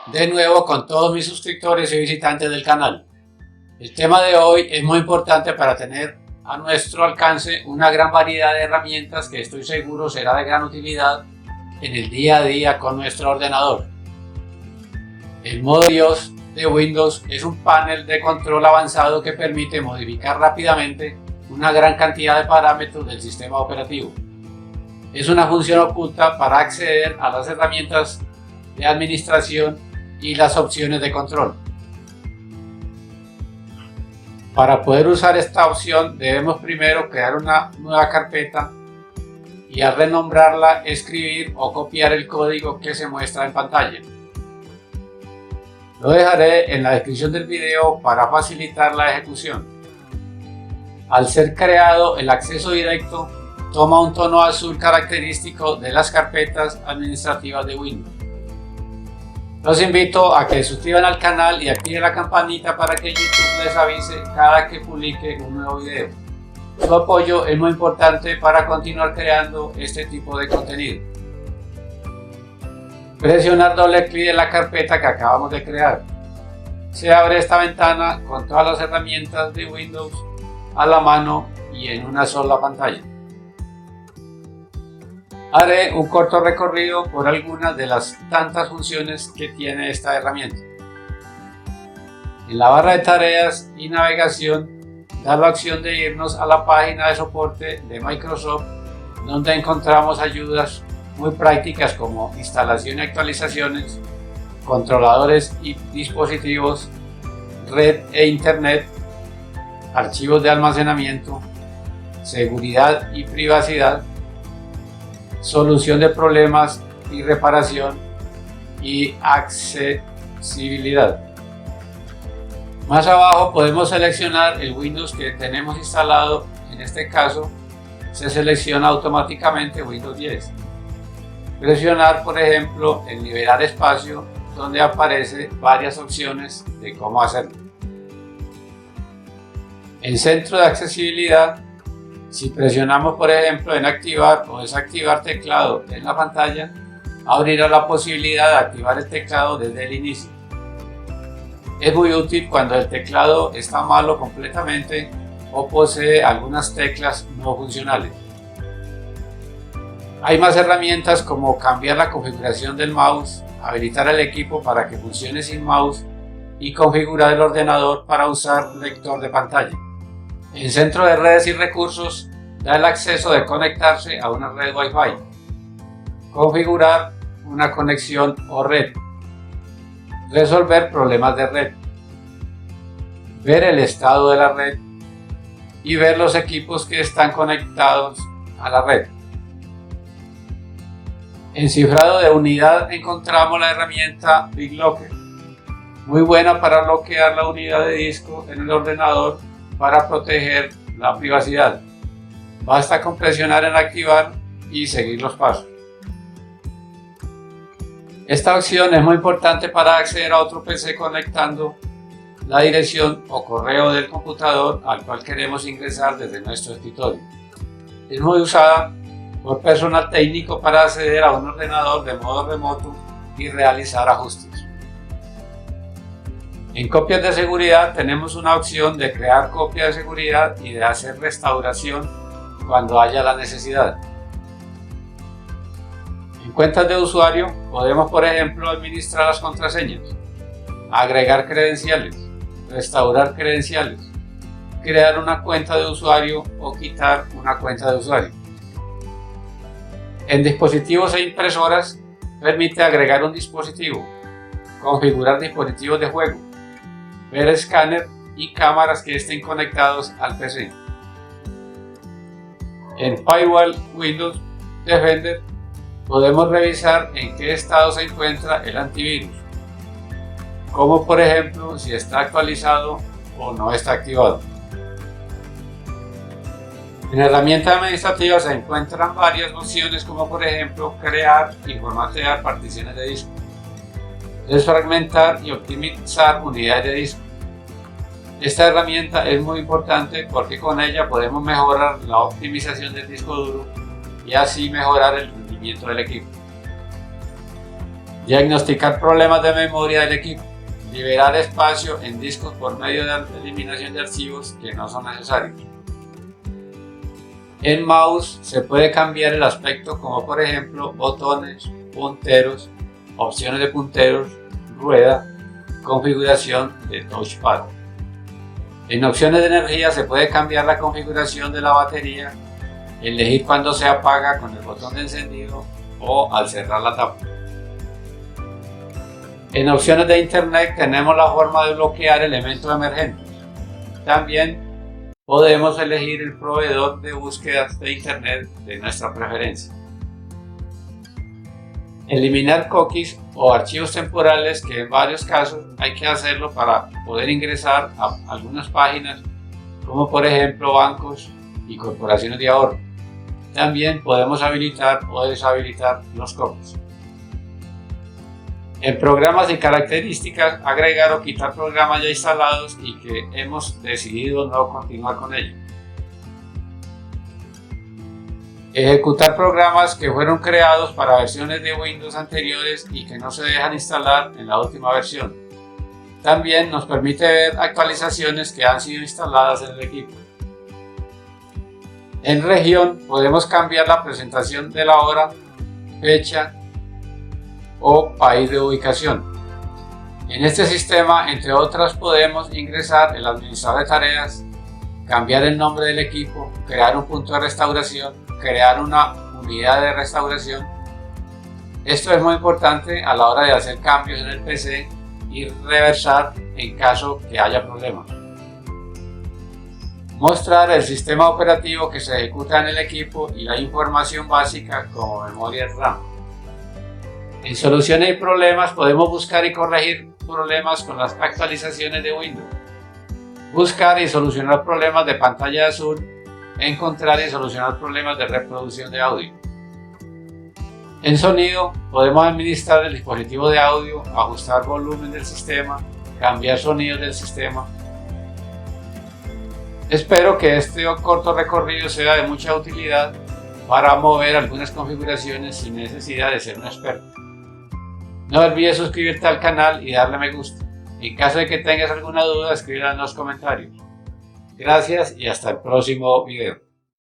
de nuevo con todos mis suscriptores y visitantes del canal. El tema de hoy es muy importante para tener a nuestro alcance una gran variedad de herramientas que estoy seguro será de gran utilidad en el día a día con nuestro ordenador. El modo BIOS de Windows es un panel de control avanzado que permite modificar rápidamente una gran cantidad de parámetros del sistema operativo. Es una función oculta para acceder a las herramientas de administración y las opciones de control. Para poder usar esta opción debemos primero crear una nueva carpeta y al renombrarla escribir o copiar el código que se muestra en pantalla. Lo dejaré en la descripción del video para facilitar la ejecución. Al ser creado, el acceso directo toma un tono azul característico de las carpetas administrativas de Windows. Los invito a que se suscriban al canal y activen la campanita para que YouTube les avise cada que publique un nuevo video. Su apoyo es muy importante para continuar creando este tipo de contenido. Presionar doble clic en la carpeta que acabamos de crear. Se abre esta ventana con todas las herramientas de Windows a la mano y en una sola pantalla. Haré un corto recorrido por algunas de las tantas funciones que tiene esta herramienta. En la barra de tareas y navegación da la opción de irnos a la página de soporte de Microsoft, donde encontramos ayudas muy prácticas como instalación y actualizaciones, controladores y dispositivos, red e internet, archivos de almacenamiento, seguridad y privacidad, solución de problemas y reparación y accesibilidad. Más abajo podemos seleccionar el Windows que tenemos instalado. En este caso se selecciona automáticamente Windows 10. Presionar, por ejemplo, en liberar espacio, donde aparece varias opciones de cómo hacerlo. En centro de accesibilidad, si presionamos por ejemplo en activar o desactivar teclado en la pantalla, abrirá la posibilidad de activar el teclado desde el inicio. Es muy útil cuando el teclado está malo completamente o posee algunas teclas no funcionales. Hay más herramientas como cambiar la configuración del mouse, habilitar el equipo para que funcione sin mouse y configurar el ordenador para usar lector de pantalla. En centro de redes y recursos da el acceso de conectarse a una red Wi-Fi, configurar una conexión o red, resolver problemas de red, ver el estado de la red y ver los equipos que están conectados a la red. En cifrado de unidad encontramos la herramienta BitLocker, muy buena para bloquear la unidad de disco en el ordenador para proteger la privacidad. Basta con presionar en activar y seguir los pasos. Esta opción es muy importante para acceder a otro PC conectando la dirección o correo del computador al cual queremos ingresar desde nuestro escritorio. Es muy usada por personal técnico para acceder a un ordenador de modo remoto y realizar ajustes. En copias de seguridad tenemos una opción de crear copia de seguridad y de hacer restauración cuando haya la necesidad. En cuentas de usuario podemos, por ejemplo, administrar las contraseñas, agregar credenciales, restaurar credenciales, crear una cuenta de usuario o quitar una cuenta de usuario. En dispositivos e impresoras permite agregar un dispositivo, configurar dispositivos de juego, ver escáner y cámaras que estén conectados al PC. En Firewall Windows Defender podemos revisar en qué estado se encuentra el antivirus, como por ejemplo si está actualizado o no está activado. En herramientas administrativas se encuentran varias opciones como por ejemplo crear y formatear particiones de disco, desfragmentar y optimizar unidades de disco. Esta herramienta es muy importante porque con ella podemos mejorar la optimización del disco duro y así mejorar el rendimiento del equipo. Diagnosticar problemas de memoria del equipo. Liberar espacio en discos por medio de la eliminación de archivos que no son necesarios. En mouse se puede cambiar el aspecto, como por ejemplo botones, punteros, opciones de punteros, rueda, configuración de touchpad. En opciones de energía se puede cambiar la configuración de la batería, elegir cuando se apaga con el botón de encendido o al cerrar la tapa. En opciones de internet tenemos la forma de bloquear elementos emergentes. También podemos elegir el proveedor de búsqueda de internet de nuestra preferencia. Eliminar cookies o archivos temporales, que en varios casos hay que hacerlo para poder ingresar a algunas páginas, como por ejemplo bancos y corporaciones de ahorro. También podemos habilitar o deshabilitar los cookies. En programas y características, agregar o quitar programas ya instalados y que hemos decidido no continuar con ellos. Ejecutar programas que fueron creados para versiones de Windows anteriores y que no se dejan instalar en la última versión. También nos permite ver actualizaciones que han sido instaladas en el equipo. En región podemos cambiar la presentación de la hora, fecha o país de ubicación. En este sistema, entre otras, podemos ingresar el administrador de tareas, cambiar el nombre del equipo, crear un punto de restauración, crear una unidad de restauración. Esto es muy importante a la hora de hacer cambios en el PC y reversar en caso que haya problemas. Mostrar el sistema operativo que se ejecuta en el equipo y la información básica como memoria RAM. En soluciones y problemas podemos buscar y corregir problemas con las actualizaciones de Windows. Buscar y solucionar problemas de pantalla azul. Encontrar y solucionar problemas de reproducción de audio. En sonido podemos administrar el dispositivo de audio, ajustar volumen del sistema, cambiar sonidos del sistema. Espero que este corto recorrido sea de mucha utilidad para mover algunas configuraciones sin necesidad de ser un experto. No olvides suscribirte al canal y darle me gusta. En caso de que tengas alguna duda, escríbela en los comentarios. Gracias y hasta el próximo video.